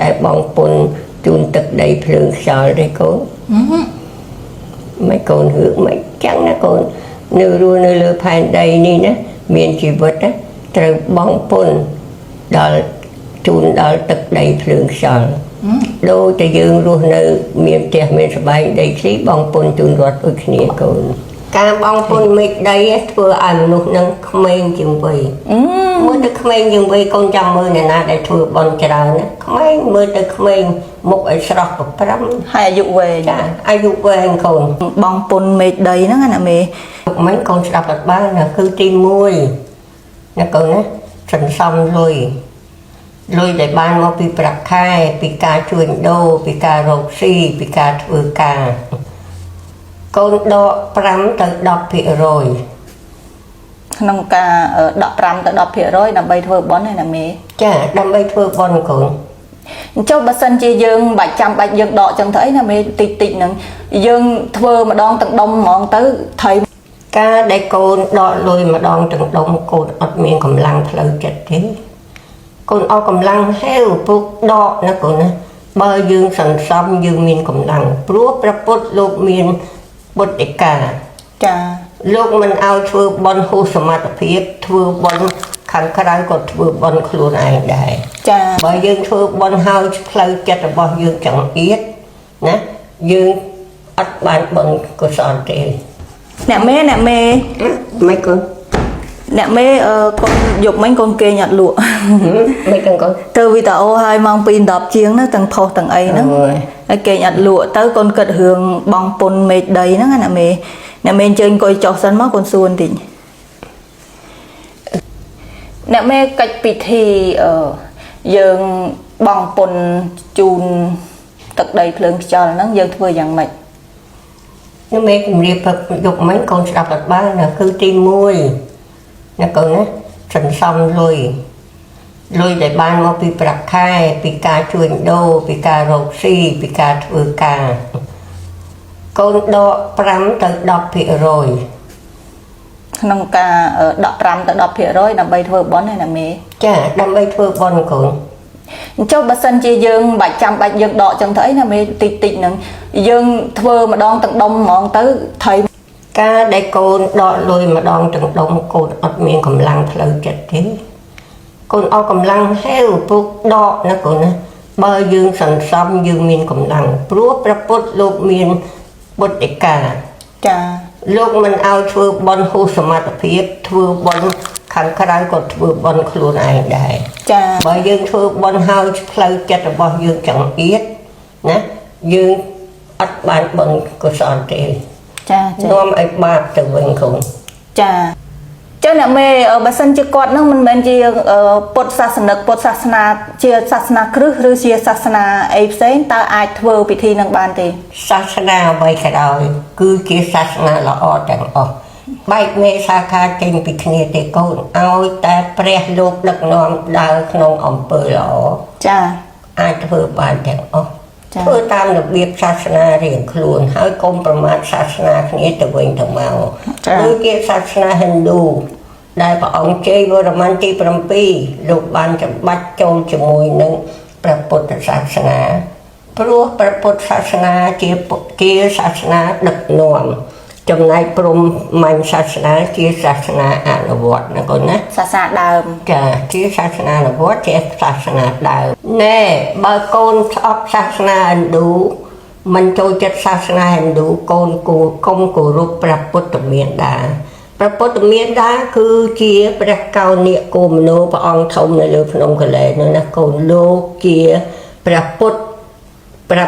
đại bong pun chun tật đầy phượng sờ đây con mấy con hướng mấy chẳng là con nửa rùa nửa lửa phàn đầy ni nè miền chỉ vật á trời bong pun đào chun đào tật đầy phượng sờ đôi ta dương luôn nơi miền trẻ miền sài bay đầy khí bong pun chun ruột ơi kia con ca bong pun mệt đây vừa ăn nụ nâng khmeng chừng vậy mới tới khmeng chừng vậy con chăm mơ này na để thừa bong chả nè khmeng mới tới khmeng một ở sọt một trăm hai dụ về ai dụ về anh con bong pun mệt đầy nó nghe nè mẹ mấy con sọt bật ba là cứ tim môi nè con á sẵn xong rồi để ban mà bị bạc khai bị cá chuồn đô bị cá rột xì bị cá thừa cá con đo pram tới đọc phía rồi nông ca đọ pram tới đọ phía rồi làm bay thưa bón này là mẹ chả làm bay thưa bón cũng cho bà sân chia dương 700 bạch dương đọ chẳng thấy là mẹ tịt tịt nè dương thưa mà đón tận đông mòn tới thầy ca đây con đọ lùi mà đón tận đông con ở miền cầm lăng phơi chật thế con ở cầm lăng heo buộc đọ nó còn bờ dương sần sâm dương miền cầm lăng prúa prapot lục miền bột để cả lúc mình ao thưa bón hô smart phiếp thưa bón khăn khăn còn thưa bón luôn ai đây bởi dương thưa bón hao phơi chật là bao dương chẳng ít nè dương ắt bàn bằng cơ sở tiền nè mẹ mấy con nè mẹ con dục mấy con kê nhặt lụa mấy con từ vì tao hai mang pin đập chiếng nó tầng thô tầng ấy nó kê nhặt lụa tới con cật hương bong pun mệt đầy nó nè mẹ chơi coi cho sân mắt con xuân thì nè mẹ cách bị thì dương bong pun chun tật đầy phượng cho nó dương thưa dạng mệt nó mẹ cũng điệp Phật dục mấy con đọc Phật ba là cứ tim môi nó còn á sẵn xong rồi để ban mà bị bạc khai bị cá chuồn đô bị cá rột xì bị cá thừa cá con đo pram tới đọc phía rồi nông ca đọ pram tới đọc phía rồi làm bay thưa bón này là mẹ chả làm bay thưa bón cũng cho bà sân chia dương 700 bạch dương đọ chẳng thấy là mẹ tịt tịt nè dương thưa mà đón tận đông mòn tới thầy ca đây con đọ lùi mà đón tận đông con ở miền cầm lăng phơi chật thế con ở cầm lăng heo buộc đọ nó còn bờ dương sần sâm dương miền cầm lăng prúa prapot lục miền bột để cả lúc mình ao thưa bón hô smart phiếp thưa bón khăn khăn còn thưa bón luôn ai đây bởi dương thưa bón hao phơi chật là bao dương chẳng ít nè dương ắt bàn bằng cơ sở tiền nom ai ba từ mình cũng cho nè mẹ ở bà sân chưa quạt nó mình chỉ bột sát na chia sát na cứ chia sát na ấy sẽ ta ai thưa bị thi năng ban thì sát na vậy cái đó cứ kia sát na là ở chẳng ở bài mẹ sa kha trên bị kia thì con ao ta pre lục đất nom đào non ẩm bơi lỏ ai thưa bàn chẳng ở thưa tam được biết sát na riêng luôn hai côngประมาณ sát na kia từ bên thằng màu cứ kia sát na Hindu đạiพระองค์เจวรมันที่7ลูกบานจะบัดโจมจมวยนึงพระพุทธศาสนาเพราะพระพุทธศาสนาเกี่ยศาสนาดักนวมจำนายปรมมันศาสนาเกี่ยศาสนาอนุวัตนะคนนะศาสนาเดิมจ้ะเกี่ยศาสนาอนุวัตเกี่ยศาสนาเดิมแน่บางคนชอบศาสนาฮินดูมันโจจัดศาสนาฮินดูคนกูคงกูรูปพระพุทธเมียนดาพระพุทธเมียนดาคือเกี่ยพระเก้าเนี่ยโกมโนพระองค์ทมในเรือพนมกะเลนั่นนะโกโลเกี่ยพระพุทธพระ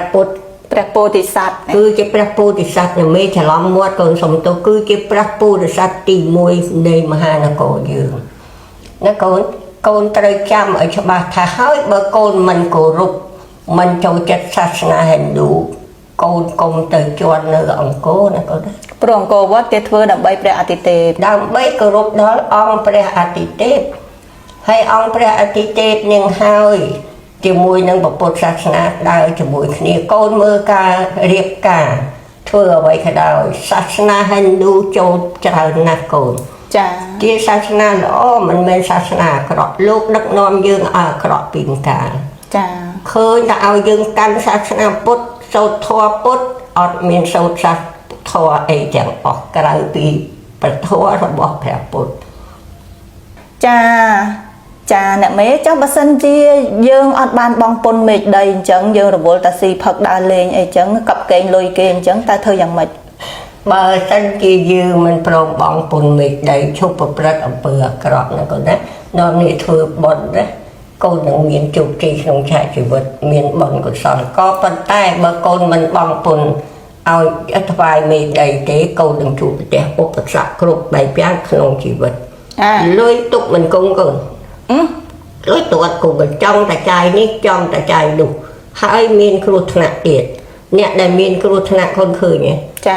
โพธิสัตว์คือจะพระโพธิสัตว์เนี่ยไม่ฉลองมวดคนสมโตคือจะพระโพธิสัตว์ตีมวยในมหานครยืนนะคนตระจำไอ้ชาวบ้านถ้าเฮ้ยเบอร์คนมันโกรุปมันโจจัดศาสนาฮินดูคนกงtừ chọn nơi ông cố này có đấy. พระองค์โกวัดเทเวดำใบพระอาทิเตป đầm bay cơ rụp đó ôngพระอาทิเตป hay ông พระอาทิเตป nhưng hơi chỉ mùi nâng bậc Phậtศาสนาได้chỉ mùi kia con mơ ca riệp ca thưa vậy cái đóศาสนาฮินดูโจเจริญนักคน ที่ศาสนาล้อมันเป็นศาสนากรอบลูกนักนอมยืนกรอบปีนกา ឃើញតែឲ្យយើងកាន់សាសនាពុទ្ធសូត្រធម៌ពុទ្ធអត់មានសូត្រសាសធម៌អីទាំងអស់ក្រៅពីព្រះធម៌របស់ព្រះពុទ្ធ ចាអ្នកមេចុះបើសិនជាយើងអត់បានបងពុនមេឃដីអញ្ចឹងយើងរវល់តាស៊ីផឹកដើរលេងអីចឹងកັບកេងលុយគេអញ្ចឹងតើធ្វើយ៉ាងម៉េច បើសិនជាយើងមិនព្រមបងពុនមេឃដីឈប់ប្រព្រឹត្តអំពើអាក្រក់ណាកូនណានាំនេះធ្វើបុណ្យណាកូននឹងមានជោគជ័យក្នុងជីវិតមានបុណ្យកុសលក៏ប៉ុន្តែបើកូនមិនបងពុនឲ្យថ្វាយមេឃដីទេកូននឹងជួបប្រទះឧបសគ្គគ្រប់បែបយ៉ាងក្នុងជីវិតលុយទុកមិនគង់កូនលុយទាត់គង់ចង់តែចាយនេះចង់តែចាយនោះហើយមានគ្រោះថ្នាក់ទៀតអ្នកដែលមានគ្រោះថ្នាក់កូនឃើញទេ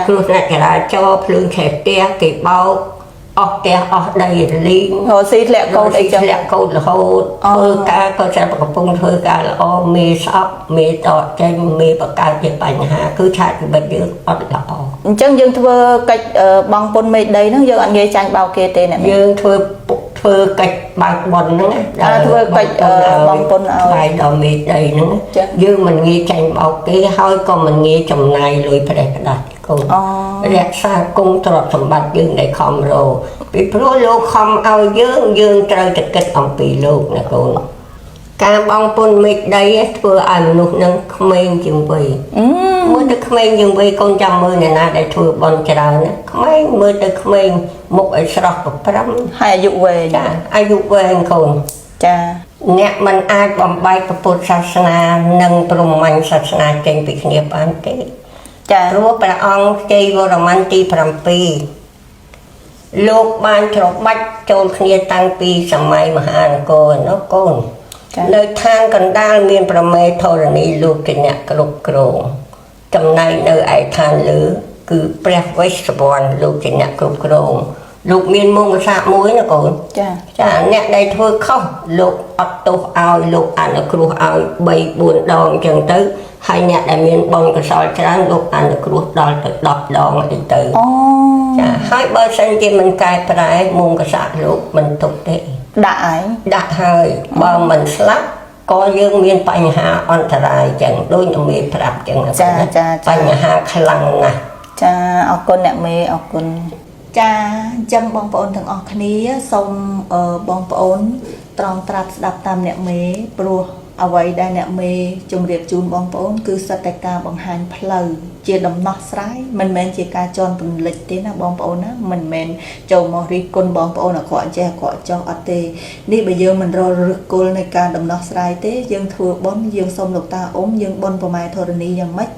គ្រោះថ្នាក់ចរាចរណ៍ភ្លើងឆេះផ្ទះគេបោកអស់ផ្ទះអស់ដីរលីងរស៊ីធ្លាក់កូនអីចឹងធ្លាក់កូនរហូតធ្វើការក៏ចាំកំពុងធ្វើការល្អមេស្អប់មេតកចេញមេបកើតជាបញ្ហាគឺឆាកជីវិតយើងអត់ល្អអញ្ចឹងយើងធ្វើកិច្ចបងពុនមេឃដីហ្នឹងយើងអត់ងាយចាញ់បោកគេទេអ្នកយើងធ្វើកិច្ចបើកបុណ្យហ្នឹងធ្វើកិច្ចបងពុនឲ្យថ្លៃដល់មេឃដីហ្នឹងយើងមិនងាយចាញ់បោកគេហើយក៏មិនងាយចំណាយលុយប្រេះផ្ដាច់កូនរក្សាគង់ទ្រព្យសម្បត្តិយើងដែលខំរកពីព្រោះលោកខំឲ្យយើងត្រូវតែគិតអំពីលោកណាកូនការបងពុនមេឃដីធ្វើឲ្យមនុស្សនឹងក្មេងជាងវ័យមើលទៅក្មេងជាងវ័យកូនចាំមើលអ្នកណាដែលធ្វើបន់ច្រើនណាក្មេងមើលទៅក្មេងមុខឲ្យស្រស់ប្រព្រឹត្តហើយអាយុវែងចាអាយុវែងកូនចាអ្នកមិនអាចបំបែកពុទ្ធសាសនានិងព្រហ្មញ្ញសាសនាចេញពីគ្នាបានទេចាព្រោះព្រះអង្គជ័យវរ្ម័នទី7លោកបានច្របាច់ចូលគ្នាតាំងពីសម័យមហានគរនោះកូននៅឋានកណ្ដាលមានប្រមេធរណីលោកជាអ្នកគ្រប់គ្រងចំណែកនៅឯឋានលើគឺព្រះវេស្សវណ្ណលោកជាអ្នកគ្រប់គ្រងលោកមានមង្គលសាមួយណាកូនចាអ្នកដែលធ្វើខុសលោកអត់ទោសឲ្យលោកអនុគ្រោះឲ្យ3 4ដងអញ្ចឹងទៅហើយអ្នកដែលមានបុណ្យកុសលច្រើនលោកអនុគ្រោះដល់ទៅ10ដងអីទៅចាហើយបើសិនជាមិនកែប្រែមង្គលសាលោកមិនទុកទេដាក់ហើយបើមិនស្លាប់ក៏យើងមានបញ្ហាអន្តរាយចឹងដូចអ្នកមេប្រាប់ចឹងបញ្ហាខ្លាំងណាស់ចាអរគុណអ្នកមេអរគុណចាអញ្ចឹងបងប្អូនទាំងអស់គ្នាសូមបងប្អូនត្រង់ត្រាប់ស្ដាប់តាមអ្នកមេព្រោះអ្វីដែលអ្នកមេជម្រាបជូនបងប្អូនគឺសិតតែការបង្ហាញផ្លូវជាដំណោះស្រាយមិនមែនជាការជន់ពន្លិចទេណាបងប្អូនណាមិនមែនចូលមករិះគន់បងប្អូនអាក្រក់ចេះអាក្រក់ចោះអត់ទេនេះបើយើងមិនរកឫសគល់នៃការដំណោះស្រាយទេយើងធ្វើបុណ្យយើងសូមលោកតាអ៊ំយើងបុណ្យប្រម៉ែធរណីយ៉ាងម៉េច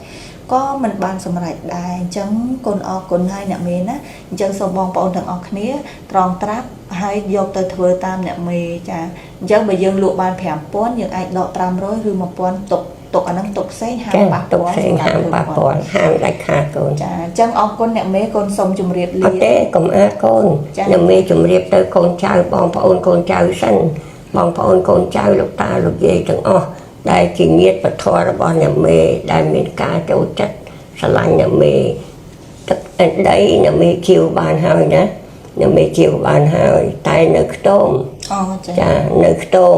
ក៏មិនបានសម្រេចដែរអញ្ចឹងគុណអរគុណហើយអ្នកមេណាអញ្ចឹងសូមបងប្អូនទាំងអស់គ្នាត្រង់ត្រាប់ហើយយកទៅធ្វើតាមអ្នកមេចាអញ្ចឹងបើយើងលក់បាន 5000 យើងអាចដក 500 ឬ 1000 ទុកអាហ្នឹងទុកផ្សេងហាមប៉ះពាល់ហាមដាច់ខាតកូនចាអញ្ចឹងអរគុណអ្នកមេកូនសូមជម្រាបលាអត់ទេកុំអាកូនអ្នកមេជម្រាបទៅកូនចៅបងប្អូនកូនចៅសិនបងប្អូនកូនចៅលោកតាលោកយាយទាំងអស់ដែលជាញាតិពធរបស់អ្នកមេដែលមានការចូលចិត្តស្រឡាញ់អ្នកមេទឹកដីអ្នកមេជាវបានហើយណាអ្នកមេជាវបានហើយតែនៅខ្ទមចានៅខ្ទម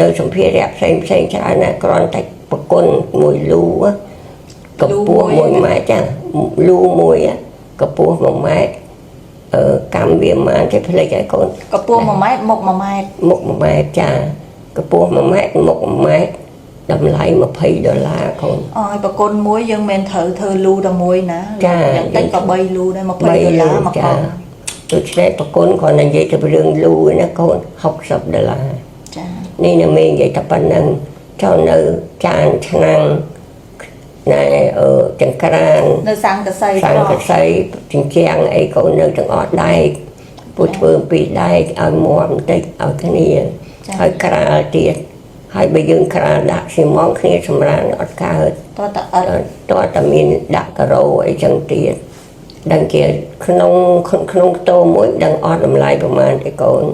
នៅសម្ភារៈផ្សេងច្រើនណាគ្រាន់តែប្រគុណមួយលូកម្ពស់1ម៉ែត្រចាលូមួយកម្ពស់1ម៉ែត្រកម្មវាមានគេផ្លេចឲ្យកូនកម្ពស់1ម៉ែត្រមុខ1ម៉ែត្រមុខ1ម៉ែត្រចាកម្ពស់1ម៉ែត្រមុខ1ម៉ែត្រតម្លៃ$20កូនអើយប្រគុណមួយយើងមិនត្រូវធ្វើលូតែមួយណាយ៉ាងតិចក៏3លូដែរ$20មកកូនដូច្នេះប្រគុណគាត់និយាយទៅរឿងលូណាកូន$60ចានេះនៅមេនិយាយតែប៉ុណ្្នឹងចូលនៅចានឆ្នាំងណែចង្ក្រាននៅសង្កសីជញ្ជាំងអីកូននៅទាំងអស់ដែកពុទ្ធធ្វើពីដែកឲ្យមាំបន្តិចឲ្យគ្នាហើយក្រាលទៀតហើយបើយើងក្រាលដាក់ស៊ីម៉ងគ្នាសម្រានអត់កើតតើតែមានដាក់ការ៉ូអីចឹងទៀតដឹងជាក្នុងខ្ទមមួយដឹងអត់តម្លៃប្រហែលទេកូន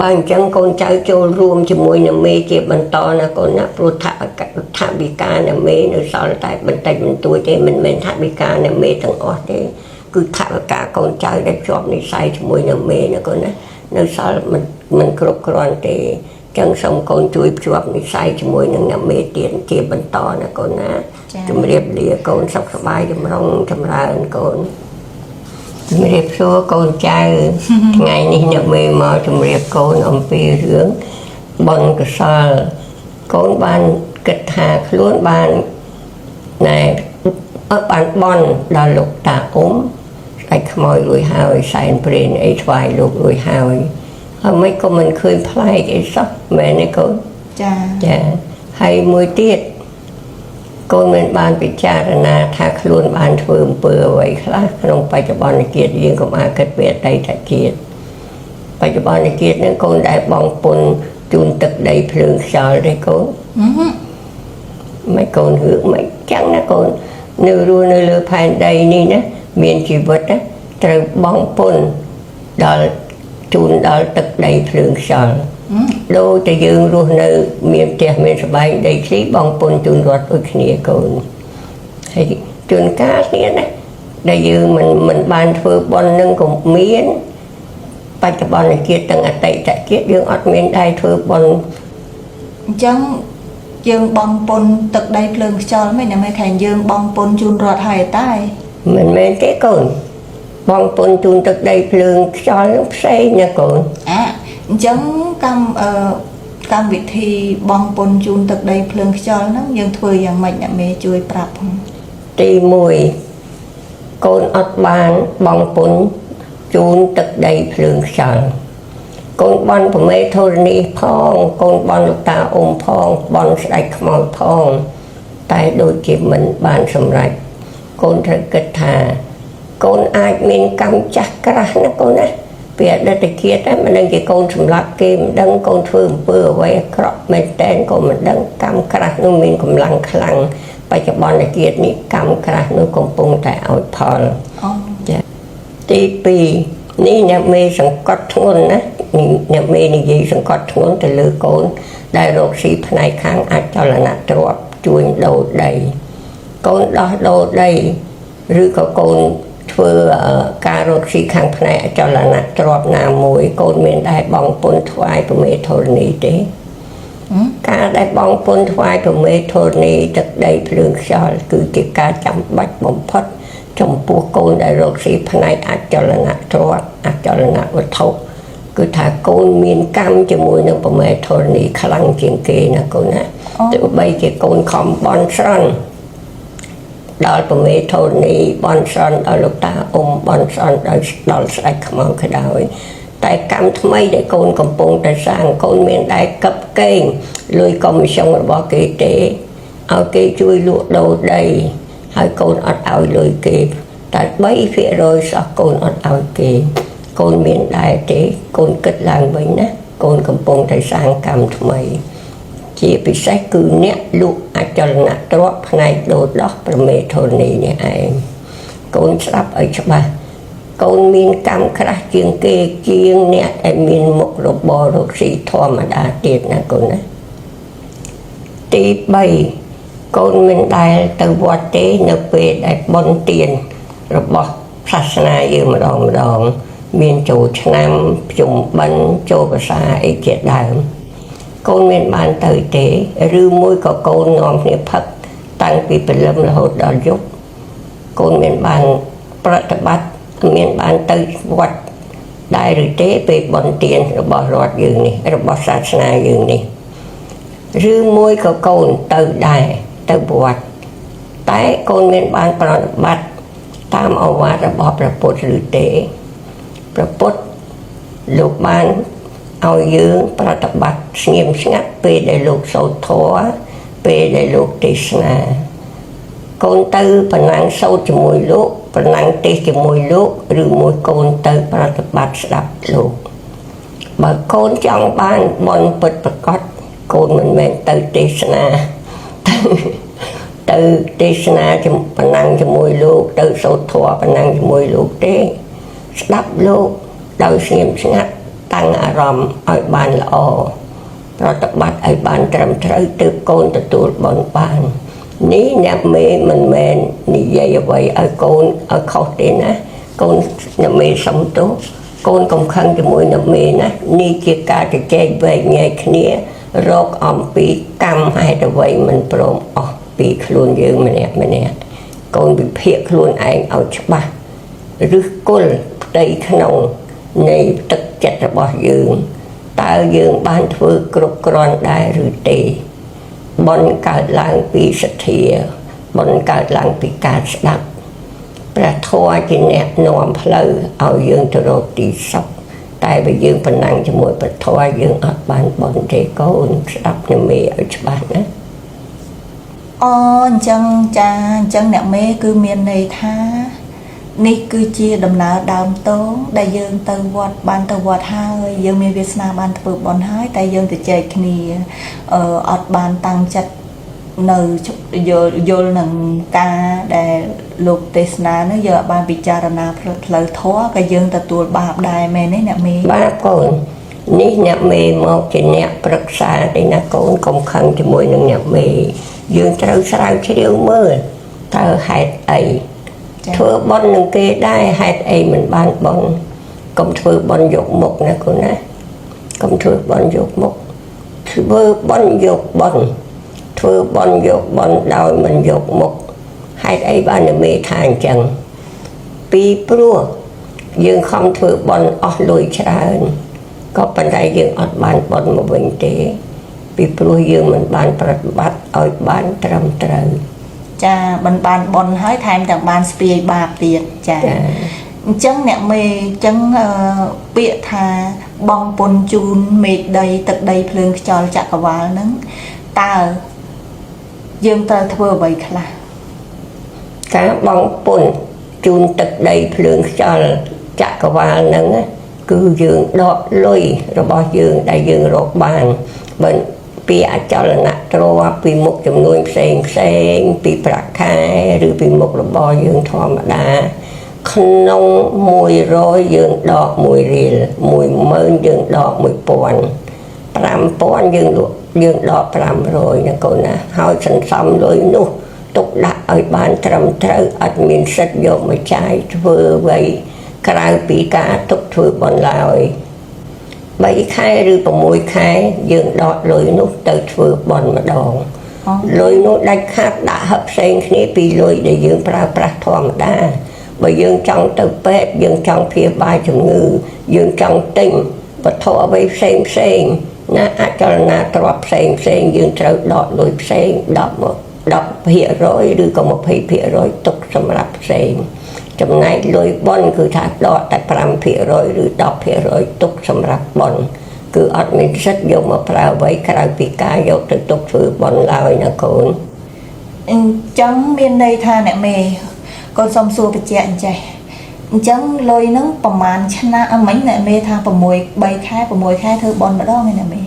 បើអញ្ចឹងកូនចៅចូលរួមជាមួយនឹងមេជាបន្តណាកូនណាព្រោះថាវិការនៅមេនៅសល់តែបន្តិចបន្តួចទេមិនមែនថាវិការនៅមេទាំងអស់ទេគឺថាវិការកូនចៅដែលជាប់និស្ស័យជាមួយនឹងមេណាកូនណានៅសល់មិនគ្រប់គ្រាន់ទេ ចឹងសូមកូនជួយភ្ជាប់និស្ស័យជាមួយនឹងអ្នកមេទៀតជាបន្តណាកូនណាជម្រាបលាកូនសុខសប្បាយចម្រុងចម្រើនកូនជម្រាបសួរកូនចៅ ថ្ងៃនេះអ្នកមេមកជម្រាបកូនអំពីរឿងបុណ្យកុសលកូនបានគិតថាខ្លួនបានណែបានបន់ដល់លោកតាអ៊ុំស្ដេចខ្មោចរួចហើយសែនព្រេនអីថ្វាយលោករួចហើយហើយមិនក៏មិនឃើញប្លែកអីសោះមែនទេកូនចាហើយមួយទៀតកូនមិនបានពិចារណាថាខ្លួនបានធ្វើអំពើអ្វីខ្លះក្នុងបច្ចុប្បន្នជាតិយើងកុំអាគិតពីអតីតជាតិបច្ចុប្បន្នជាតិនឹងកូនដែលបងពុនជូនទឹកដីភ្លើងខ្យល់ទេកូនមិនកូនរឿងមិនចឹងណាកូននៅរស់នៅលើផែនដីនេះណាមានជីវិតណាត្រូវបងពុនដល់ជូនដល់ទឹកដីភ្លើងខ្យល់ដូចតែយើងរស់នៅមានផ្ទះមានសបែងដីធ្លីបងពុនជូនរត់ដូចគ្នាកូនហើយជួនកាលគ្នាណាដែលយើងមិនបានធ្វើបុណ្យនឹងក៏មានបច្ចុប្បន្នជាតិទាំងអតីតជាតិយើងអត់មានដែរធ្វើបុណ្យអញ្ចឹងយើងបងពុនទឹកដីភ្លើងខ្យល់មិនណាមែនថាយើងបងពុនជូនរត់ហើយតែមិនមែនទេកូនបងពុនជូនទឹកដីភ្លើងខ្យល់នោះផ្សេងណាកូនអញ្ចឹងកម្មវិធីបងពុនជូនទឹកដីភ្លើងខ្យល់ហ្នឹងយើងធ្វើយ៉ាងម៉េចអ្នកមេជួយប្រាប់ផងទី1កូនអត់បានបងពុនជូនទឹកដីភ្លើងខ្យល់កូនបន់ប្រមេធរណីផងកូនបន់លោកតាអ៊ុំផងបន់ស្ដេចខ្មោចផងតែដូចជាមិនបានសម្រេចកូនត្រូវគិតថាកូនអាចមានកម្មចាស់ក្រាស់ណាកូនណាពីអតីតជាតិតែមិនដឹងជាកូនសម្លាប់គេមិនដឹងកូនធ្វើអំពើអ្វីអាក្រក់មែនតែនក៏មិនដឹងកម្មក្រាស់នោះមានកម្លាំងខ្លាំងបច្ចុប្បន្នជាតិនេះកម្មក្រាស់នោះកំពុងតែឲ្យផលចាទី2នេះអ្នកមេសង្កត់ធ្ងន់ណាអ្នកមេនិយាយសង្កត់ធ្ងន់ទៅលើកូនដែលរកស៊ីផ្នែកខាងអចលនទ្រព្យជួញដូរដីកូនដោះដូរដីឬក៏កូនធ្វើការរកស៊ីខាងផ្នែកអចលនទ្រព្យណាមួយកូនមានដែរបងពុនថ្វាយប្រមេធរណីទេការដែលបងពុនថ្វាយប្រមេធរណីទឹកដីភ្លើងខ្យល់គឺជាការចាំបាច់បំផុតចំពោះកូនដែលរកស៊ីផ្នែកអចលនទ្រព្យអចលនវត្ថុគឺថាកូនមានកម្មជាមួយនឹងប្រមេធរណីខ្លាំងជាងគេណាកូនណាទោះបីជាកូនខំបន់ស្រន់ដល់ប្រមេធរណីបន់ស្រន់ដល់លោកតាអ៊ុំបន់ស្រន់ដល់ស្ដេចខ្មោចក៏ដោយតែកម្មថ្មីដែលកូនកំពុងតែសាងកូនមានដែរកឹបកេងលុយកុំមិស្សិងរបស់គេទេឲ្យគេជួយលក់ដូរដីហើយកូនអត់ឲ្យលុយគេតែ3%សោះកូនអត់ឲ្យគេកូនមានដែរទេកូនគិតឡើងវិញណាកូនកំពុងតែសាងកម្មថ្មីជាពិសេសគឺអ្នកលក់អចលនទ្រព្យផ្នែកដូរដោះប្រមេធរណីនេះឯងកូនស្ដាប់ឲ្យច្បាស់កូនមានកម្មក្រាស់ជាងគេជាងអ្នកដែលមានមុខរបររកស៊ីធម្មតាទៀតណាកូនណាទី3កូនមិនដែលទៅវត្តទេនៅពេលដែលបុណ្យទានរបស់សាសនាយើងម្ដងមានចូលឆ្នាំភ្ជុំបិណ្ឌចូលភាសាអីជាដើមកូនមានបានទៅទេឬមួយក៏កូននាំគ្នាផឹកតាំងពីព្រលឹមរហូតដល់យប់កូនមានបានប្រតិបត្តិមានបានទៅវត្តដែរឬទេពេលបុណ្យទានរបស់រដ្ឋយើងនេះរបស់សាសនាយើងនេះឬមួយក៏កូនទៅដែរទៅវត្តតែកូនមានបានប្រតិបត្តិតាមឱវាទរបស់ព្រះពុទ្ធឬទេព្រះពុទ្ធលោកបានឲ្យយើងប្រតិបត្តិស្ងៀមស្ងាត់ពេលដែលលោកសូត្រធម៌ពេលដែលលោកទេសនាកូនទៅប្រណាំងសូត្រជាមួយលោកប្រណាំងទេសជាមួយលោកឬមួយកូនទៅប្រតិបត្តិស្ដាប់លោកបើកូនចង់បានបុណ្យពិតប្រាកដកូនមិនមែនទៅទេសនាទៅទេសនាប្រណាំងជាមួយលោកទៅសូត្រធម៌ប្រណាំងជាមួយលោកទេស្ដាប់លោកដោយស្ងៀមស្ងាត់តាំងអារម្មណ៍ឲ្យបានល្អប្រតិបត្តិឲ្យបានត្រឹមត្រូវទើបកូនទទួលបុណ្យបាននេះអ្នកមេមិនមែននិយាយអ្វីឲ្យកូនឲ្យខុសទេណាកូនអ្នកមេសុំទោស កូនកុំខឹងជាមួយអ្នកមេណានេះជាការជជែកវែកញែកគ្នារកអំពីកម្មហេតុអ្វីមិនព្រមអស់ពីខ្លួនយើងម្នាក់កូនវិភាគខ្លួនឯងឲ្យច្បាស់ឬគល់ផ្ទៃក្នុងនៃទឹកចិត្តរបស់យើងតើយើងបានធ្វើគ្រប់គ្រាន់ដែរឬទេបុណ្យកើតឡើងពីសទ្ធាបុណ្យកើតឡើងពីការស្ដាប់ព្រះធម៌ជាអ្នកនាំផ្លូវឲ្យយើងទៅរកទីសុខតែបើយើងប្រណាំងជាមួយព្រះធម៌យើងអត់បានបុណ្យទេកូនស្ដាប់និមេឲ្យច្បាស់ណាអូអញ្ចឹងចាអញ្ចឹងអ្នកមេគឺមានន័យថានេះគឺជាដំណើរដើមតងដែលយើងទៅវត្តបានទៅវត្តហើយយើងមានវាសនាបានធ្វើបុណ្យហើយតែយើងទៅចែកគ្នាអត់បានតាំងចិត្តនៅយល់នឹងការដែលលោកទេសនានោះយើងអត់បានពិចារណាផ្លូវធម៌ក៏យើងទទួលបាបដែរមែនទេអ្នកមេបាបកូននេះអ្នកមេមកជាអ្នកប្រឹក្សាទេណាកូនកុំខឹងជាមួយនឹងអ្នកមេយើងត្រូវស្រាវជ្រាវមើលតើហេតុអីធ្វើបុណ្យនឹងគេដែរហេតុអីមិនបានបុណ្យកុំធ្វើបុណ្យយកមុខណាកូនណាកុំធ្វើបុណ្យយកមុខធ្វើបុណ្យយកបុណ្យធ្វើបុណ្យយកបុណ្យដោយមិនយកមុខហេតុអីបានមេថាអញ្ចឹងពីព្រោះយើងខំធ្វើបុណ្យអស់លុយច្រើនក៏ប៉ុន្តែយើងអត់បានបុណ្យមកវិញទេពីព្រោះយើងមិនបានប្រតិបត្តិឲ្យបានត្រឹមត្រូវចាមិនបានបុណ្យហើយថែមទាំងបានស្ពាយបាបទៀតចាអញ្ចឹងអ្នកមេអញ្ចឹងពាក្យថាបងពុនជូនមេឃដីទឹកដីភ្លើងខ្យល់ចក្រវាលហ្នឹងតើយើងត្រូវធ្វើអ្វីខ្លះការបងពុនជូនទឹកដីភ្លើងខ្យល់ចក្រវាលហ្នឹងគឺយើងដកលុយរបស់យើងដែលយើងរកបានបើពីអចលនទ្រព្យពីមុខចំនួនផ្សេងពីប្រាក់ខែឬពីមុខរបរយើងធម្មតាក្នុង100យើងដក1រៀល10000យើងដក1000 5000យើងដក500ណាកូនណាហើយសន្សំលុយនោះទុកដាក់ឲ្យបានត្រឹមត្រូវអត់មានសិទ្ធិយកមកចាយធ្វើអ្វីក្រៅពីការទុកធ្វើបន្លាយ3ខែឬ6ខែយើងដកលុយនោះទៅធ្វើបន់ម្ដងលុយនោះដាច់ខាតដាក់ហឹកផ្សេងគ្នាពីលុយដែលយើងប្រើប្រាស់ធម្មតាបើយើងចង់ទៅពេទ្យយើងចង់ព្យាបាលជំងឺយើងចង់ទិញវត្ថុអ្វីផ្សេងណាអចលនទ្រព្យផ្សេងយើងត្រូវដកលុយផ្សេង10% ឬក៏20% ទុកសម្រាប់ផ្សេងចំណែកលុយបុណ្យគឺថាដកតែ5% ឬ10% ទុកសម្រាប់បុណ្យគឺអត់មានសិទ្ធិយកមកប្រើអ្វីក្រៅពីការយកទៅទុកធ្វើបុណ្យឡើយណាកូនអញ្ចឹងមានន័យថាអ្នកមេកូនសុំសួរបញ្ជាក់អញ្ចេះអញ្ចឹងលុយហ្នឹងប្រហែលឆ្នាំមិញអ្នកមេថា3ខែ6ខែធ្វើបុណ្យម្ដងឯអ្នកមេ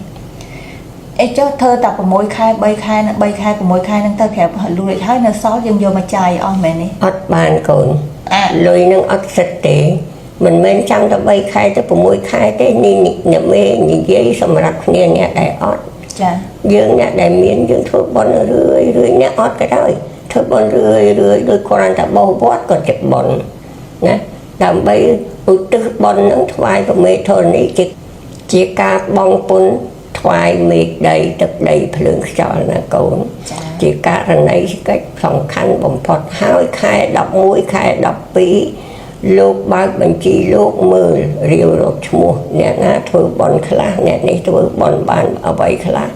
អីចុះធ្វើតែ6ខែ3ខែ6ខែហ្នឹងទៅប្រាប់លួចហើយនៅសល់យើងយកមកចាយអស់មែនទេអត់បានកូនលុយនឹងអត់សិតទេមិនមែនចាំតែ3ខែទៅ6ខែទេនេះអ្នកមេនិយាយសម្រាប់គ្នាអ្នកដែលអត់ចាយើងអ្នកដែលមានយើងធ្វើបុណ្យរឿយអ្នកអត់ក៏ដោយធ្វើបុណ្យរឿយដោយគ្រាន់តែបោះវត្តក៏ជាបុណ្យណាដើម្បីឧទ្ទិសបុណ្យនឹងថ្វាយព្រះមេធរណីជាការបងពុនថ្វាយមេឃដីទឹកដីភ្លើងខ្យល់ណាកូនជាករណីកិច្ចសំខាន់បំផុតហើយខែ11ខែ12លោកបើកបញ្ជីលោកមើលរៀបរាប់ឈ្មោះអ្នកណាធ្វើបុណ្យខ្លះអ្នកនេះធ្វើបុណ្យបានអ្វីខ្លះ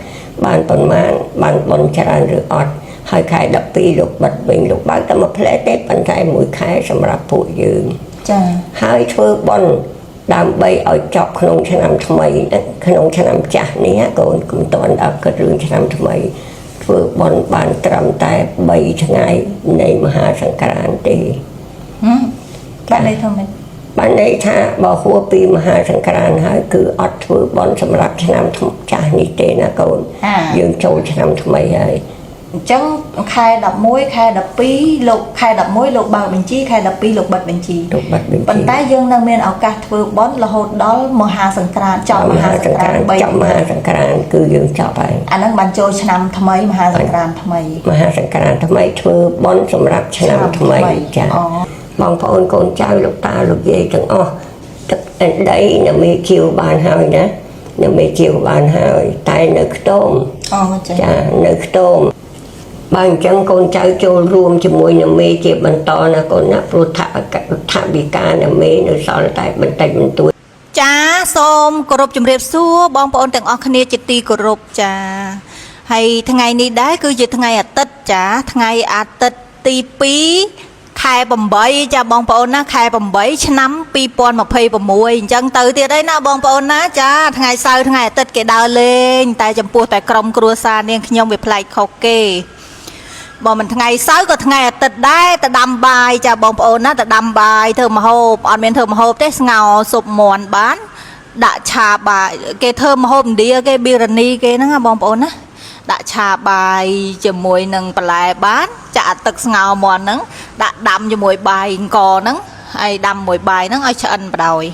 បានប៉ុន្មានបានបុណ្យច្រើនឬអត់ហើយខែ12លោកបិទវិញលោកបើកតែមួយផ្លែទេប៉ុន្តែមួយខែសម្រាប់ពួកយើងចាហើយធ្វើបុណ្យដើម្បីឲ្យចប់ក្នុងឆ្នាំថ្មីក្នុងឆ្នាំចាស់នេះកូនកុំតន់ដល់គិតរឿងឆ្នាំថ្មីធ្វើបុណ្យបានត្រឹមតែ3ថ្ងៃនៃមហាសង្ក្រាន្តទេបានន័យថាម៉េចបានន័យថាបើហួសពីមហាសង្ក្រាន្តហើយគឺអត់ធ្វើបុណ្យសម្រាប់ឆ្នាំចាស់នេះទេណាកូនយើងចូលឆ្នាំថ្មីហើយអញ្ចឹងខែ11ខែ12លោកខែ11លោកបើកបញ្ជីខែ12លោកបិទបញ្ជីប៉ុន្តែយើងនៅមានឱកាសធ្វើបុណ្យរហូតដល់មហាសង្ក្រាន្តចប់មហាសង្ក្រាន្តចប់មហាសង្ក្រាន្តគឺយើងចប់ហើយអាហ្នឹងបានចូលឆ្នាំថ្មីមហាសង្ក្រាន្តថ្មីមហាសង្ក្រាន្តថ្មីធ្វើបុណ្យសម្រាប់ឆ្នាំថ្មីចា៎បងប្អូនកូនចៅលោកតាលោកយាយទាំងអស់ anh đấy là mấy chiều bàn hơi đó là mấy chiều bàn hơi tay nước tôm chả nước tôm bằng chân con cháu cho rùm cho mùi là mê chế bằng to là con nắp rồi thả bị ca là mê nó sao là tại bằng tay bằng tuổi ចាសូមគោរពជំរាបសួរបងប្អូនទាំងអស់គ្នាជាទីគោរពចាហើយថ្ងៃនេះដែរគឺជាថ្ងៃអាទិត្យចាថ្ងៃអាទិត្យទី2ខែ8ចាបងប្អូនណាខែ8ឆ្នាំ2026អញ្ចឹងទៅទៀតហើយណាបងប្អូនណាចាថ្ងៃសៅរ៍ថ្ងៃអាទិត្យគេដើរលេងតែចំពោះតែក្រុមគ្រួសារនាងខ្ញុំវាប្លែកខុសគេបើមិនថ្ងៃសៅរ៍ក៏ថ្ងៃអាទិត្យដែរទៅដាំបាយចាបងប្អូនណាទៅដាំបាយធ្វើម្ហូបអត់មានធ្វើម្ហូបទេស្ងោរស៊ុបមាន់បានដាក់ឆាបាយគេធ្វើម្ហូបឥណ្ឌាគេប៊ីរ៉ានីគេហ្នឹងណាបងប្អូនណាដាក់ឆាបាយជាមួយនឹងបន្លែបានចាក់ទឹកស្ងោរមាន់ហ្នឹងដាក់ដាំជាមួយបាយអង្គហ្នឹងហើយដាំមួយបាយហ្នឹងឲ្យឆ្អិនបដ ாய்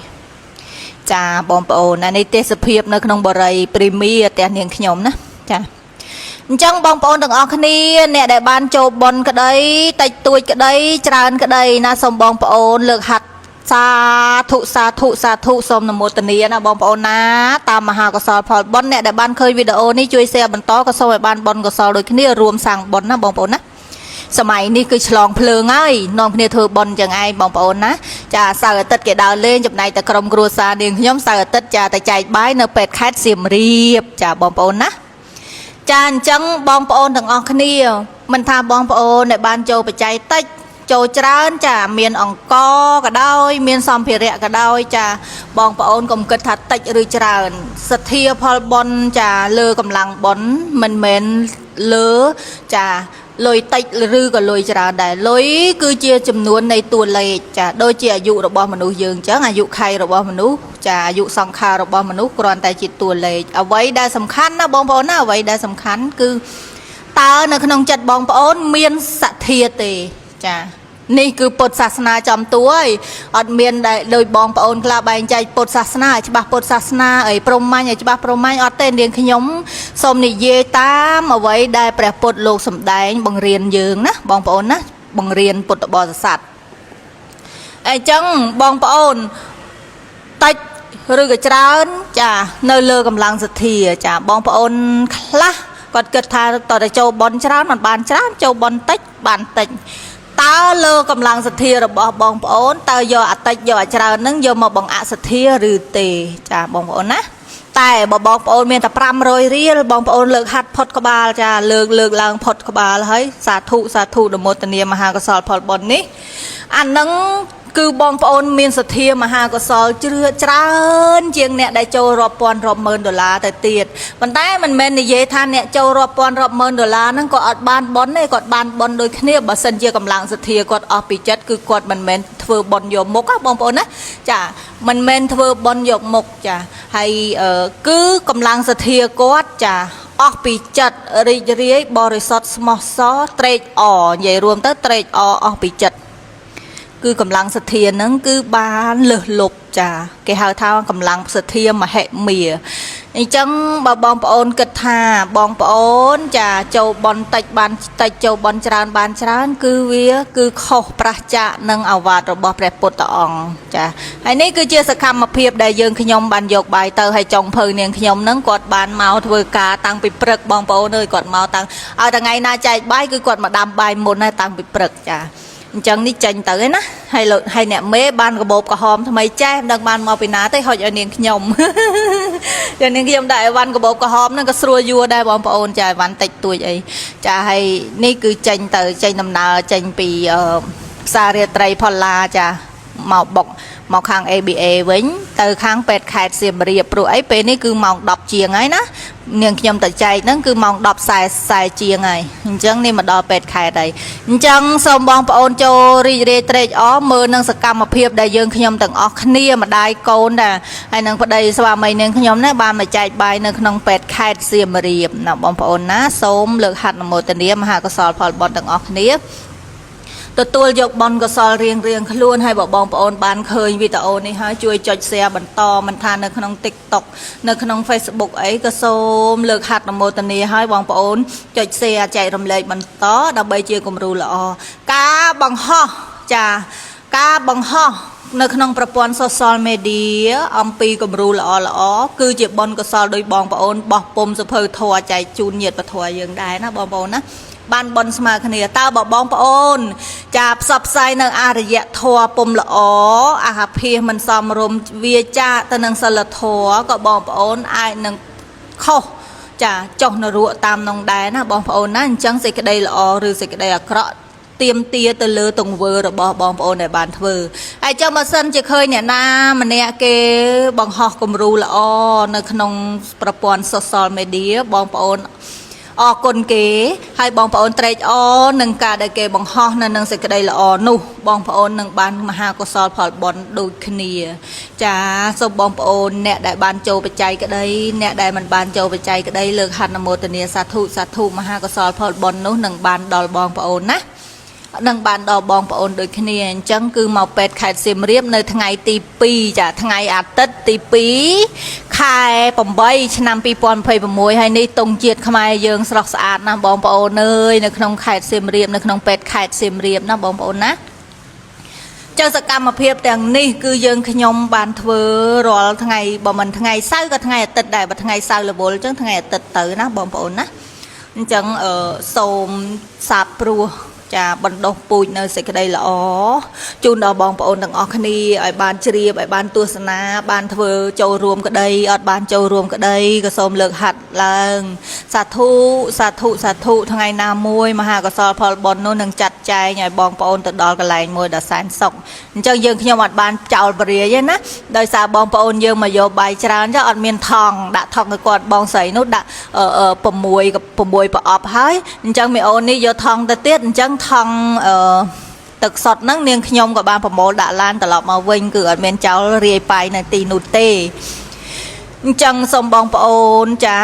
ចាបងប្អូនអានេះទេសភាពនៅក្នុងបរិយាព្រីមៀផ្ទះនាងខ្ញុំណាចាអញ្ចឹងបងប្អូនទាំងអស់គ្នាអ្នកដែលបានចូលបុណ្យក្តីតិចតួចក្តីច្រើនក្តីណាសូមបងប្អូនលើកហាត់សាធុសាធុសាធុសូមនមោទនាណាបងប្អូនណាតាមមហាកុសលផលបុណ្យអ្នកដែលបានឃើញវីដេអូនេះជួយ share បន្តក៏សូមឲ្យបានបុណ្យកុសលដូចគ្នារួមសាងបុណ្យណាបងប្អូនណាសម័យនេះគឺឆ្លងភ្លើងហើយនាំគ្នាធ្វើបុណ្យចឹងឯងបងប្អូនណាចាសៅរ៍អាទិត្យគេដើរលេងចំណែកតែក្រុមគ្រួសារនាងខ្ញុំសៅរ៍អាទិត្យចាតែចែកបាយនៅពេទ្យខេត្តសៀមរាបចាបងប្អូនណាចាអញ្ចឹងបងប្អូនទាំងអស់គ្នាមិនថាបងប្អូនដែលបានចូលបច្ច័យតិចចូលច្រើនចាមានអង្គក៏ដោយមានសម្ភារៈក៏ដោយចាបងប្អូនកុំគិតថាតិចឬច្រើនសទ្ធាផលបុណ្យចាលើកម្លាំងបុណ្យមិនមែនលើចាលុយតិចឬក៏លុយច្រើនដែរលុយគឺជាចំនួននៃតួលេខចាដូចជាអាយុរបស់មនុស្សយើងអញ្ចឹងអាយុខៃរបស់មនុស្សចាអាយុសង្ខាររបស់មនុស្សគ្រាន់តែជាតួលេខអ្វីដែលសំខាន់ណាបងប្អូនណាអ្វីដែលសំខាន់គឺតើនៅក្នុងចិត្តបងប្អូនមានសទ្ធាទេចានេះគឺពុទ្ធសាសនាចំតួហើយអត់មានដែលដោយបងប្អូនខ្លះបែងចែកពុទ្ធសាសនាឲ្យច្បាស់ពុទ្ធសាសនាអីព្រហ្មញ្ញឲ្យច្បាស់ព្រហ្មញ្ញអត់ទេនាងខ្ញុំសូមនិយាយតាមអ្វីដែលព្រះពុទ្ធលោកសម្ដែងបង្រៀនយើងណាបងប្អូនណាបង្រៀនពុទ្ធបរិស័ទអញ្ចឹងបងប្អូនតិចឬក៏ច្រើនចានៅលើកម្លាំងសទ្ធាចាបងប្អូនខ្លះគាត់គិតថាតើចូលបន់ច្រើនមិនបានច្រើនចូលបន់តិចបានតិចតើលើកម្លាំងសទ្ធារបស់បងប្អូនតើយកអតិចយកអច្រើននឹងយកមកបង្អាក់សទ្ធាឬទេចាបងប្អូនណាតែបើបងប្អូនមានតែ500រៀលបងប្អូនលើកហាត់ផុតក្បាលចាលើកឡើងផុតក្បាលហើយសាធុសាធុនមោទនាមហាកុសលផលបុណ្យនេះអានឹងគឺបងប្អូនមានសទ្ធាមហាកុសលជ្រឿច្រើនជាងអ្នកដែលចូលរាប់ពាន់រាប់ម៉ឺនដុល្លារទៅទៀតប៉ុន្តែមិនមែននិយាយថាអ្នកចូលរាប់ពាន់រាប់ម៉ឺនដុល្លារហ្នឹងក៏អត់បានបុណ្យទេគាត់បានបុណ្យដូចគ្នាបើសិនជាកម្លាំងសទ្ធាគាត់អស់ពីចិត្តគឺគាត់មិនមែនធ្វើបុណ្យយកមុខណាបងប្អូនណាចាមិនមែនធ្វើបុណ្យយកមុខចាហើយគឺកម្លាំងសទ្ធាគាត់ចាអស់ពីចិត្តរីករាយបរិសុទ្ធស្មោះសរត្រេកអរនិយាយរួមទៅត្រេកអរអស់ពីចិត្តគឺកម្លាំងសទ្ធាហ្នឹងគឺបានលើសលប់ចាគេហៅថាកម្លាំងសទ្ធាមហិមាអញ្ចឹងបើបងប្អូនគិតថាបងប្អូនចាចូលបន់តិចបានតិចចូលបន់ច្រើនបានច្រើនគឺវាគឺខុសប្រឆាចនឹងអាវាតរបស់ព្រះពុទ្ធអង្គចាហើយនេះគឺជាសកម្មភាពដែលយើងខ្ញុំបានយកបាយទៅឲ្យចុងភៅនាងខ្ញុំហ្នឹងគាត់បានមកធ្វើការតាំងពីព្រឹកបងប្អូនអើយគាត់មកតាំងឲ្យថ្ងៃណាចែកបាយគឺគាត់មកដាំបាយមុនហើយតាំងពីព្រឹកចាអញ្ចឹងនេះចេញទៅឯណាហើយអ្នកមេបានកាបូបក្រហមថ្មីចេះមិនដឹងបានមកពីណាទេហុចឲ្យនាងខ្ញុំចានាងខ្ញុំដាក់អីវ៉ាន់កាបូបក្រហមហ្នឹងក៏ស្រួលយួរដែរបងប្អូនចាអីវ៉ាន់តិចតួចអីចាហើយនេះគឺចេញទៅចេញដំណើរចេញពីផ្សាររាត្រីផល្លាចាមកបុកមកខាង ABA វិញទៅខាងពេទ្យខេត្តសៀមរាបព្រោះអីពេលនេះគឺម៉ោង10ជាងហើយណានាងខ្ញុំទៅចែកហ្នឹងគឺម៉ោង10:40ជាងហើយអញ្ចឹងនេះមកដល់ពេទ្យខេត្តហើយអញ្ចឹងសូមបងប្អូនចូលរីករាយត្រេកអរមើលនឹងសកម្មភាពដែលយើងខ្ញុំទាំងអស់គ្នាម្ដាយកូនដែរហើយនឹងប្តីស្វាមីនាងខ្ញុំណាបានមកចែកបាយនៅក្នុងពេទ្យខេត្តសៀមរាបណាបងប្អូនណាសូមលើកហាត់នមោទនាមហាកុសលផលបុណ្យទាំងអស់គ្នាទទួលយកបុណ្យកុសលរៀងខ្លួនហើយបើបងប្អូនបានឃើញវីដេអូនេះហើយជួយចុច share បន្តមិនថានៅក្នុង TikTok នៅក្នុង Facebook អីក៏សូមលើកហាត់នមោទនាហើយបងប្អូនចុច share ចែករំលែកបន្តដើម្បីជាគំរូល្អការបង្ហោះចាការបង្ហោះ នៅក្នុងប្រព័ន្ធ social media អំពីគំរូល្អគឺជាបុណ្យកុសលដោយបងប្អូនបោះពុំសភៅធម៌ចែកជូនញាតិពធយើងដែរណាបងប្អូនណាបានបុណ្យស្មើគ្នាតើបងប្អូនចាផ្សព្វផ្សាយនៅអរិយធម៌ពុំល្អអាហាភាសមិនសមរម្យវាចាទៅនឹងសិលធម៌ក៏បងប្អូនអាចនឹងខុសចាចុះនរកតាមនងដែរណាបងប្អូនណាអញ្ចឹងសេចក្តីល្អឬសេចក្តីអាក្រក់ទៀមទាទៅលើទង្វើរបស់បងប្អូនដែលបានធ្វើហើយចុះបើសិនជាឃើញអ្នកណាម្នាក់គេបង្ហោះគំរូល្អនៅក្នុងប្រព័ន្ធ social media បងប្អូនអរគុណគេហើយបងប្អូនត្រេកអរនឹងការដែលគេបង្ហោះនៅនឹងសេចក្តីល្អនោះបងប្អូននឹងបានមហាកុសលផលបុណ្យដូចគ្នាចាសូមបងប្អូនអ្នកដែលបានចូលបច្ច័យក្តីអ្នកដែលមិនបានចូលបច្ច័យក្តីលើកហត្ថនមោទនាសាធុសាធុមហាកុសលផលបុណ្យនោះនឹងបានដល់បងប្អូនណានឹងបានដល់បងប្អូនដូចគ្នាអញ្ចឹងគឺមកពេទ្យខេត្តសៀមរាបនៅថ្ងៃទី2ចាថ្ងៃអាទិត្យទី2ខែ8ឆ្នាំ2026ហើយនេះតុងជាតិខ្មែរយើងស្រស់ស្អាតណាស់បងប្អូនអើយនៅក្នុងខេត្តសៀមរាបនៅក្នុងពេទ្យខេត្តសៀមរាបណាបងប្អូនណាចឹងសកម្មភាពទាំងនេះគឺយើងខ្ញុំបានធ្វើរាល់ថ្ងៃបើមិនថ្ងៃសៅរ៍ក៏ថ្ងៃអាទិត្យដែរបើថ្ងៃសៅរ៍រវល់ចឹងថ្ងៃអាទិត្យទៅណាបងប្អូនណាអញ្ចឹងសូមសាបព្រោះចាបណ្ដុះពូជនៅសេចក្តីល្អជូនដល់បងប្អូនទាំងអស់គ្នាឲ្យបានជ្រាបឲ្យបានទស្សនាបានធ្វើចូលរួមក្តីអត់បានចូលរួមក្តីក៏សូមលើកហាត់ឡើងសាធុសាធុសាធុថ្ងៃណាមួយមហាកុសលផលបុណ្យនោះនឹងចាត់ចែងឲ្យបងប្អូនទៅដល់កន្លែងមួយដ៏សែនសុខអញ្ចឹងយើងខ្ញុំអត់បានចោលបរិយាទេណាដោយសារបងប្អូនយើងមកយកបាយច្រើនចឹងអត់មានថង់ដាក់ថង់ទៅគាត់បងស្រីនោះដាក់6ប្រអប់ហើយអញ្ចឹងមីអូននេះយកថង់ទៅទៀតអញ្ចឹងថង់ទឹកសុទ្ធហ្នឹងនាងខ្ញុំក៏បានប្រមូលដាក់ឡានត្រឡប់មកវិញគឺអត់មានចោលរាយប៉ាយនៅទីនោះទេអញ្ចឹងសូមបងប្អូនចា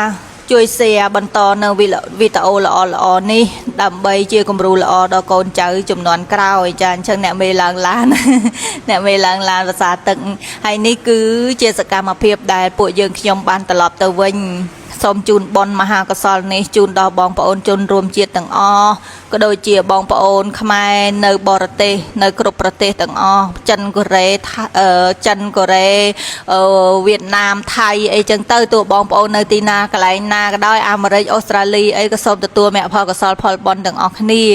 ជួយ share បន្តនៅវីដេអូល្អៗនេះដើម្បីជាគំរូល្អដល់កូនចៅជំនាន់ក្រោយចាអញ្ចឹងអ្នកមេឡើងឡានអ្នកមេឡើងឡានភាសាទឹកហើយនេះគឺជាសកម្មភាពដែលពួកយើងខ្ញុំបានត្រឡប់ទៅវិញសូមជូនបុណ្យមហាកុសលនេះជូនដល់បងប្អូនជនរួមជាតិទាំងអស់ក៏ដូចជាបងប្អូនខ្មែរនៅបរទេសនៅគ្រប់ប្រទេសទាំងអស់ចិនកូរ៉េវៀតណាមថៃអីចឹងទៅតួបងប្អូននៅទីណាកន្លែងណាក៏ដោយអាមេរិកអូស្ត្រាលីអីក៏សូមទទួលមគ្គផលកុសលផលបុណ្យទាំងអស់គ្នា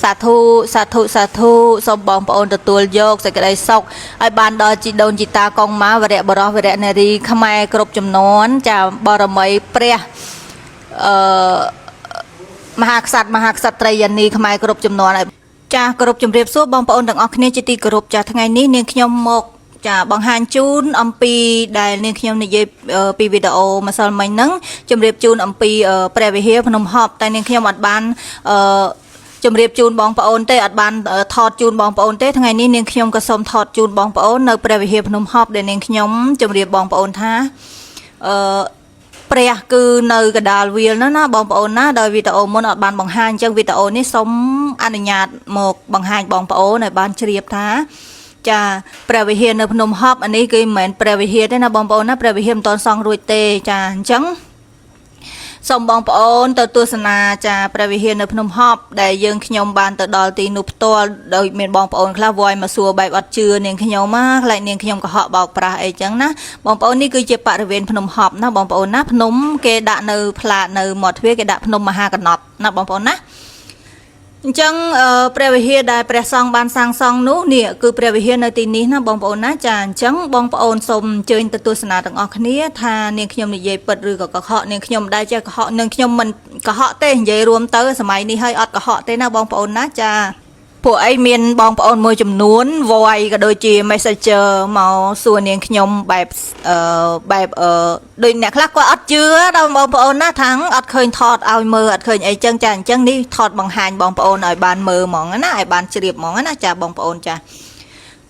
សាធុសាធុសាធុសូមបងប្អូនទទួលយកសេចក្តីសុខឲ្យបានដល់ជីដូនជីតាកងម៉ាវរៈបរោះវរៈនារីខ្មែរគ្រប់ចំនួនចាបរមីព្រះមហាក្សត្រត្រីយានីខ្មែរគ្រប់ចំនួនចាគ្រប់ជម្រាបសួរបងប្អូនទាំងអស់គ្នាជាទីគោរពចាថ្ងៃនេះនាងខ្ញុំមកចាបង្ហាញជូនអំពីដែលនាងខ្ញុំនិយាយពីវីដេអូម្សិលមិញហ្នឹងជម្រាបជូនអំពីព្រះវិហារភ្នំហប់តែនាងខ្ញុំអត់បានជំរាបជូនបងប្អូនទេអត់បានថតជូនបងប្អូនទេថ្ងៃនេះនាងខ្ញុំក៏សូមថតជូនបងប្អូននៅព្រះវិហារភ្នំហប់ដែលនាងខ្ញុំជំរាបបងប្អូនថាព្រះគឺនៅកដាលវាលណាបងប្អូនណាដោយវីដេអូមុនអត់បានបង្ហាញអញ្ចឹងវីដេអូនេះសូមអនុញ្ញាតមកបង្ហាញបងប្អូនឲ្យបានជ្រាបថាចាព្រះវិហារនៅភ្នំហប់អានេះគឺមិនមែនព្រះវិហារទេណាបងប្អូនណាព្រះវិហារមិនទាន់សង់រួចទេចាអញ្ចឹងសូមបងប្អូនទៅទស្សនាចាព្រះវិហារនៅភ្នំហប់ដែលយើងខ្ញុំបានទៅដល់ទីនោះផ្ទាល់ដោយមានបងប្អូនខ្លះវាយមកសួរបែបអត់ជឿនាងខ្ញុំខ្លាចនាងខ្ញុំកុហកបោកប្រាស់អីចឹងណាបងប្អូននេះគឺជាបរិវេណភ្នំហប់ណាបងប្អូនណាភ្នំគេដាក់នៅផ្លាកនៅមាត់ទ្វារគេដាក់ភ្នំមហាកណប់ណាបងប្អូនណាអញ្ចឹងព្រះវិហារដែលព្រះសង្ឃបានសាងសង់នោះនេះគឺព្រះវិហារនៅទីនេះណាបងប្អូនណាចាអញ្ចឹងបងប្អូនសូមអញ្ជើញទៅទស្សនាទាំងអស់គ្នាថានាងខ្ញុំនិយាយពិតឬក៏កុហកនាងខ្ញុំមិនដែលចេះកុហកនាងខ្ញុំមិនកុហកទេនិយាយរួមទៅសម័យនេះហើយអត់កុហកទេណាបងប្អូនណាចាពួកអីមានបងប្អូនមួយចំនួនវាយក៏ដូចជា Messenger មកសួរនាងខ្ញុំបែបដូចអ្នកខ្លះគាត់អត់ជឿដល់បងប្អូនណាថាអត់ឃើញថតឲ្យមើលអត់ឃើញអីចឹងចាអញ្ចឹងនេះថតបង្ហាញបងប្អូនឲ្យបានមើលហ្មងណាឲ្យបានជ្រាបហ្មងណាចាបងប្អូនចា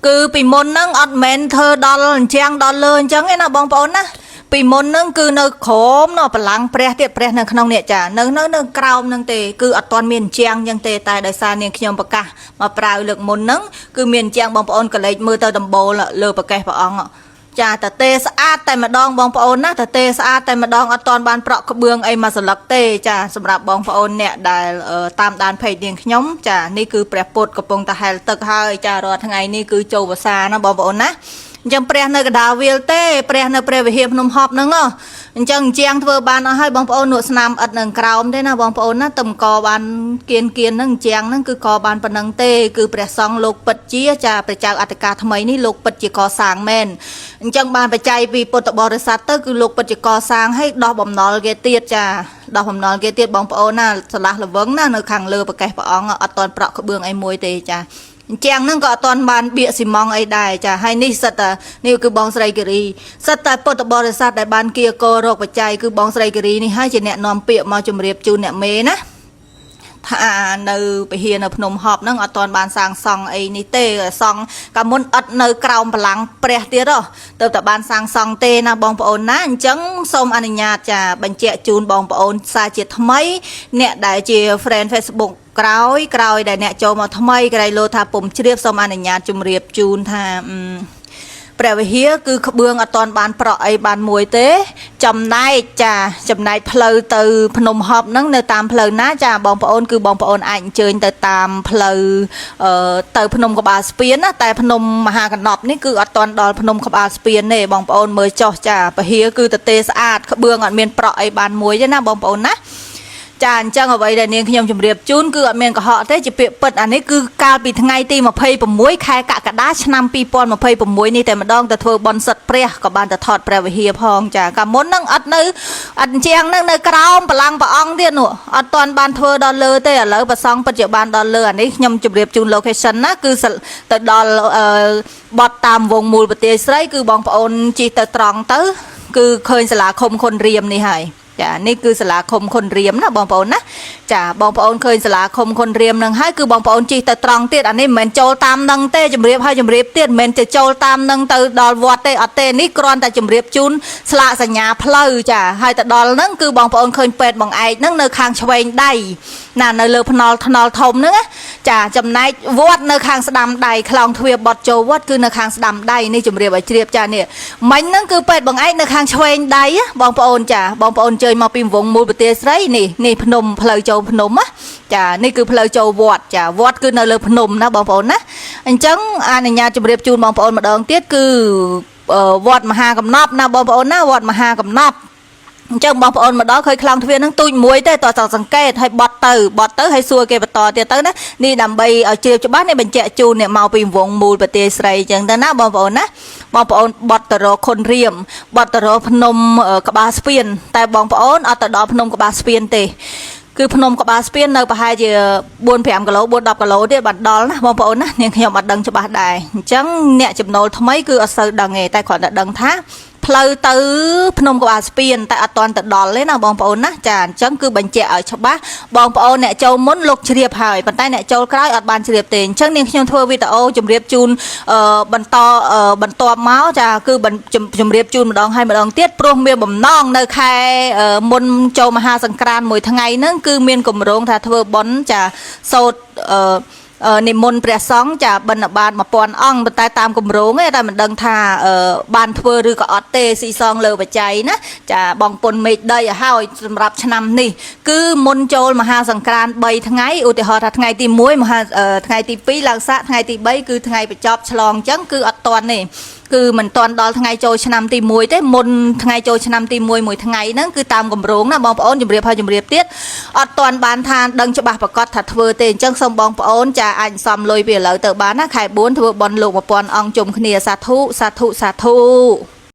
គឺពីមុនហ្នឹងអត់មែនធ្វើដល់អញ្ចឹងដល់លើអញ្ចឹងឯណាបងប្អូនណាពីមុនហ្នឹងគឺនៅក្រោមនៅបលាំងព្រះទៀតព្រះនៅក្នុងនេះចានៅក្រោមហ្នឹងទេគឺអត់ទាន់មានអញ្ចឹងចឹងទេតែដោយសារនាងខ្ញុំប្រកាសមកប្រាវលើកមុនហ្នឹងគឺមានអញ្ចឹងបងប្អូនកលេចមើលទៅដំបូលលើប្រកេះព្រះអង្គ ចាតទេស្អាតតែម្ដងបងប្អូនណាតទេស្អាតតែម្ដងអត់តាន់បានប្រក់ក្បឿងអីមកសន្លឹកទេចាសម្រាប់បងប្អូនអ្នកដែលតាមដានเพจនាងខ្ញុំចានេះគឺព្រះពុទ្ធកំពុងតែហែលទឹកហើយចារាល់ថ្ងៃនេះគឺចូលវស្សាណាបងប្អូនណាអញ្ចឹងព្រះនៅកដាលវាលទេព្រះនៅព្រះវិហារភ្នំហប់ហ្នឹងអញ្ចឹងជាងធ្វើបានអស់ហើយបងប្អូននក់ស្នាមឥតនឹងក្រោមទេណាបងប្អូនណាទឹមកបានគៀនហ្នឹងជាងហ្នឹងគឺកបានប៉ុណ្ណឹងទេគឺព្រះសង្ឃលោកពិតជាចាព្រះចៅអធិការថ្មីនេះលោកពិតជាកសាងមែនអញ្ចឹងបានបច្ច័យពីពុទ្ធបរិស័ទទៅគឺលោកពិតជាកសាងឲ្យដោះបំណុលគេទៀតចាដោះបំណុលគេទៀតបងប្អូនណាឆ្លាស់ល្វឹងណានៅខាងលើប្រកេះព្រះអង្គអត់តន់ប្រក់ក្បឿងអីមួយទេចាជាងហ្នឹងក៏អត់ទាន់បានបៀកស៊ីម៉ងអីដែរចាហើយនេះសិតតែនេះគឺបងស្រីគិរីសិតតែពុទ្ធបរិស័ទដែលបានគៀករោគបច្ច័យគឺបងស្រីគិរីនេះហើយជាអ្នកនាំពាក្យមកជម្រាបជូនអ្នកមេណាថានៅពហិនៅភ្នំហប់ហ្នឹងអត់ទាន់បានសាងសង់អីនេះទេសង់កាលមុនអត់នៅក្រោមបលាំងព្រះទៀតទៅតែបានសាងសង់ទេណាបងប្អូនណាអញ្ចឹងសូមអនុញ្ញាតចាបញ្ជាក់ជូនបងប្អូនសារជាថ្មីអ្នកដែលជា friend Facebook ក្រោយដែលអ្នកចូលមកថ្មីក្រៃលោថាពុំជ្រាបសូមអនុញ្ញាតជម្រាបជូនថាព្រះវិហារគឺក្បឿងអត់ទាន់បានប្រក់អីបានមួយទេចំណែកផ្លូវទៅភ្នំហប់ហ្នឹងនៅតាមផ្លូវណាចាបងប្អូនគឺបងប្អូនអាចអញ្ជើញទៅតាមផ្លូវទៅភ្នំក្បាលស្ពានណាតែភ្នំមហាកណ្ដប់នេះគឺអត់ទាន់ដល់ភ្នំក្បាលស្ពានទេបងប្អូនមើលចុះចាពហិគឺទទេស្អាតក្បឿងអត់មានប្រក់អីបានមួយទេណាបងប្អូនណាចាអញ្ចឹងអ្វីដែលនាងខ្ញុំជម្រាបជូនគឺអត់មានកុហកទេជាពាក្យពិតអានេះគឺកាលពីថ្ងៃទី26ខែកក្កដាឆ្នាំ2026នេះតែម្ដងទៅធ្វើបន់សិទ្ធព្រះក៏បានទៅថតព្រះវិហារផងចាកាលមុនហ្នឹងអត់ជាងហ្នឹងនៅក្រោមបលាំងព្រះអង្គទៀតនោះអត់ទាន់បានធ្វើដល់លើទេឥឡូវប្រសងពិតជាបានដល់លើអានេះខ្ញុំជម្រាបជូន location ណាគឺទៅដល់បត់តាមវងមូលប្រទេសស្រីគឺបងប្អូនជិះទៅត្រង់ទៅគឺឃើញសាលាឃុំខុនរៀមនេះហើយចានេះគឺសាលាឃុំខុនរៀមណាបងប្អូនណាចាបងប្អូនឃើញសាលាឃុំខុនរៀមនឹងហើយគឺបងប្អូនជិះទៅត្រង់ទៀតអានេះមិនមែនចូលតាមនឹងទេជម្រាបឲ្យជម្រាបទៀតមិនមែនទៅចូលតាមនឹងទៅដល់វត្តទេអត់ទេនេះគ្រាន់តែជម្រាបជូនស្លាកសញ្ញាផ្លូវចាហើយទៅដល់ហ្នឹងគឺបងប្អូនឃើញពេទ្យបងឯកហ្នឹងនៅខាងឆ្វេងដៃណានៅលើថ្នល់ធំហ្នឹងចាចំណែកវត្តនៅខាងស្ដាំដៃខ្លោងទ្វារបត់ចូលវត្តគឺនៅខាងស្ដាំដៃនេះជម្រាបឲ្យជ្រាបចានេះមិញហ្នឹងគឺពេទ្យបងឯកនៅខាងឆ្វេងដៃបងប្អូនចាបងប្អូនជើញមកពីវងមូលប្រទេសស្រីនេះភ្នំផ្លូវចូលភ្នំណាចានេះគឺផ្លូវចូលវត្តចាវត្តគឺនៅលើភ្នំណាបងប្អូនណាអញ្ចឹងអនុញ្ញាតជម្រាបជូនបងប្អូនម្ដងទៀតគឺវត្តមហាកំណប់ណាបងប្អូនណាវត្តមហាកំណប់អញ្ចឹងបងប្អូនមកដល់ឃើញខ្លោងទ្វារហ្នឹងទូចមួយទេតោះសង្កេតឲ្យបត់ទៅឲ្យសួរគេបន្តទៀតទៅណានេះដើម្បីឲ្យជ្រាបច្បាស់នេះបញ្ជាក់ជូនអ្នកមកពីវងមូលប្រទេសស្រីអញ្ចឹងទៅណាបងប្អូនណាបងប្អូនបត់ទៅរកខុនរៀមបត់ទៅរកភ្នំក្បាលស្ពានតែបងប្អូនអត់ទៅដល់ភ្នំក្បាលស្ពានទេគឺភ្នំក្បាលស្ពាននៅប្រហែលជា4-5គីឡូ4-10គីឡូទៀតបានដល់ណាបងប្អូនណានាងខ្ញុំអត់ដឹងច្បាស់ដែរអញ្ចឹងអ្នកចំណូលថ្មីគឺអត់សូវដឹងទេតែគ្រាន់តែដឹងថាផ្លូវទៅភ្នំក្បាលស្ពានតែអត់ទាន់ទៅដល់ទេណាបងប្អូនណាចាអញ្ចឹងគឺបញ្ជាក់ឲ្យច្បាស់បងប្អូនអ្នកចូលមុនលោកជ្រាបហើយប៉ុន្តែអ្នកចូលក្រោយអត់បានជ្រាបទេអញ្ចឹងនាងខ្ញុំធ្វើវីដេអូជម្រាបជូនបន្តមកចាគឺជម្រាបជូនម្ដងហើយម្ដងទៀតព្រោះមានបំណងនៅខែមុនចូលមហាសង្ក្រាន្តមួយថ្ងៃហ្នឹងគឺមានគម្រោងថាធ្វើបុណ្យចាសូត្រនិមន្តព្រះសង្ឃចាបិណ្ឌបាត1000អង្គប៉ុន្តែតាមគម្រោងទេតែមិនដឹងថាបានធ្វើឬក៏អត់ទេស៊ីសងលើបច្ច័យណាចាបងពុនមេឃដីឲ្យហើយសម្រាប់ឆ្នាំនេះគឺមុនចូលមហាសង្ក្រាន្ត3ថ្ងៃឧទាហរណ៍ថាថ្ងៃទី1ថ្ងៃទី2ឡើងសាកថ្ងៃទី3គឺថ្ងៃបញ្ចប់ឆ្លងអញ្ចឹងគឺអត់តាន់ទេគឺមិនតាន់ដល់ថ្ងៃចូលឆ្នាំទី1ទេមុនថ្ងៃចូលឆ្នាំទី1មួយថ្ងៃហ្នឹងគឺតាមគម្រោងណាបងប្អូនជម្រាបហើយជម្រាបទៀតអត់តាន់បានថាដឹងច្បាស់ប្រកាសថាធ្វើទេអញ្ចឹងសូមបងប្អូនចាអាចសំលុយពីឥឡូវទៅបានណាខែ4ធ្វើបន់លោក1000អង្គជុំគ្នាសាធុ